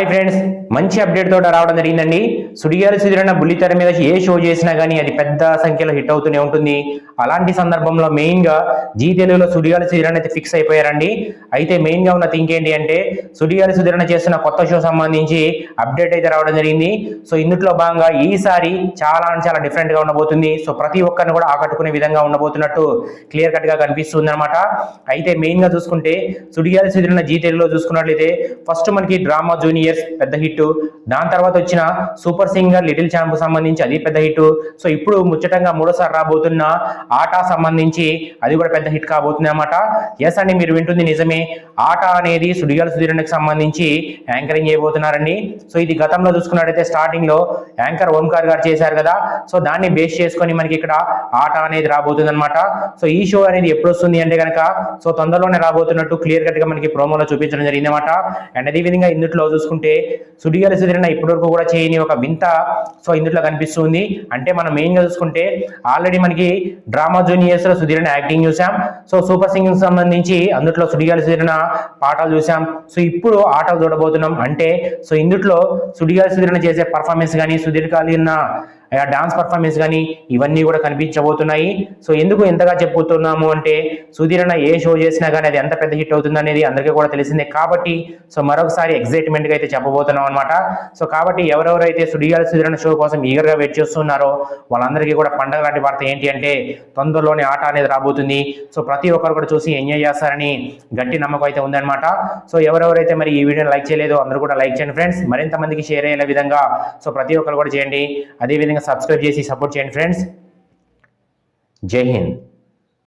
Hi friends, మంచి update తోట రావడం జరిగిందండి. సుడిగాలి సుధీరన్న బుల్లితెర మీద ఏ షో చేసినా కానీ అది పెద్ద సంఖ్యలో హిట్ అవుతూనే ఉంటుంది. అలాంటి సందర్భంలో మెయిన్ గా జీ తెలుగులో సుడిగాలి సుధీరన్న అయితే ఫిక్స్ అయిపోయారండి. అయితే మెయిన్ గా ఉన్న థింక్ ఏంటి అంటే సుడిగాలి సుధీరన్న చేస్తున్న కొత్త షో సంబంధించి అప్డేట్ అయితే రావడం జరిగింది. సో ఇందులో భాగంగా ఈసారి చాలా డిఫరెంట్ గా ఉండబోతుంది. సో ప్రతి ఒక్కరిని కూడా ఆకట్టుకునే విధంగా ఉండబోతున్నట్టు క్లియర్ కట్ గా కనిపిస్తుంది అనమాట. అయితే మెయిన్ గా చూసుకుంటే సుడిగాలి సుధీరన్న జీ తెలుగులో చూసుకున్నట్లయితే ఫస్ట్ మనకి డ్రామా జూనియర్ పెద్ద హిట్, దాని తర్వాత వచ్చిన సూపర్ సింగర్ లిటిల్ ఛాంప్ సంబంధించి అది పెద్ద హిట్. సో ఇప్పుడు ముచ్చటంగా మూడోసారి రాబోతున్న ఆట సంబంధించి అది కూడా పెద్ద హిట్ కాబోతుంది అన్నమాట. ఎస్ అండి, మీరు వింటుంది నిజమే. ఆట అనేది సుడిగాలి సుధీరన్నకి సంబంధించి యాంకరింగ్ చేయబోతున్నారండి. సో ఇది గతంలో చూసుకున్నట్టయితే స్టార్టింగ్ లో యాంకర్ ఓంకార్ గారు చేశారు కదా. సో దాన్ని బేస్ చేసుకొని మనకి ఇక్కడ ఆట అనేది రాబోతుంది అనమాట. సో ఈ షో అనేది ఎప్పుడు వస్తుంది అంటే కనుక సో తొందరలోనే రాబోతున్నట్టు క్లియర్ కట్ గా మనకి ప్రోమోలో చూపించడం జరిగింది అనమాట. అండ్ అదే విధంగా ఇందులో చూసుకుంటే సుడిగాలి సుధీరన్న ఇప్పటి వరకు కూడా చేయని ఒక వింత సో ఇందులో కనిపిస్తుంది. అంటే మనం మెయిన్ గా చూసుకుంటే ఆల్రెడీ మనకి డ్రామా జూనియర్స్ లో సుధీరన్న యాక్టింగ్ చూసాం. సో సూపర్ సింగింగ్ సంబంధించి అందులో సుడిగాలి సుధీరన్న పాటలు చూసాం. సో ఇప్పుడు ఆటలు చూడబోతున్నాం. అంటే సో ఇందులో సుడిగాలి సుధీరన్న చేసే పర్ఫార్మెన్స్ కానీ సుదీర్ఘాలిన డాన్స్ పర్ఫార్మెన్స్ కానీ ఇవన్నీ కూడా కనిపించబోతున్నాయి. సో ఎందుకు ఎంతగా చెప్పుతున్నాము అంటే సుధీరన్న ఏ షో చేసినా కానీ అది ఎంత పెద్ద హిట్ అవుతుంది అనేది అందరికీ కూడా తెలిసిందే కాబట్టి సో మరొకసారి ఎక్సైట్మెంట్ గా అయితే చెప్పబోతున్నాం అనమాట. సో కాబట్టి ఎవరెవరైతే సుడిగాలి సుధీరన్న షో కోసం ఈగర్ గా వెయిట్ చేస్తున్నారో వాళ్ళందరికీ కూడా పండగ లాంటి వార్త ఏంటి అంటే తొందరలోనే ఆట అనేది రాబోతుంది. సో ప్రతి ఒక్కరు కూడా చూసి ఎంజాయ్ చేస్తారని గట్టి నమ్మకం అయితే ఉందన్నమాట. సో ఎవరెవరైతే మరి ఈ వీడియోని లైక్ చేయలేదో అందరూ కూడా లైక్ చేయండి ఫ్రెండ్స్. మరింత మందికి షేర్ అయ్యే విధంగా సో ప్రతి ఒక్కరు కూడా చేయండి. అదేవిధంగా సబ్స్క్రైబ్ చేసి సపోర్ట్ చేయండి ఫ్రెండ్స్. జై హింద్.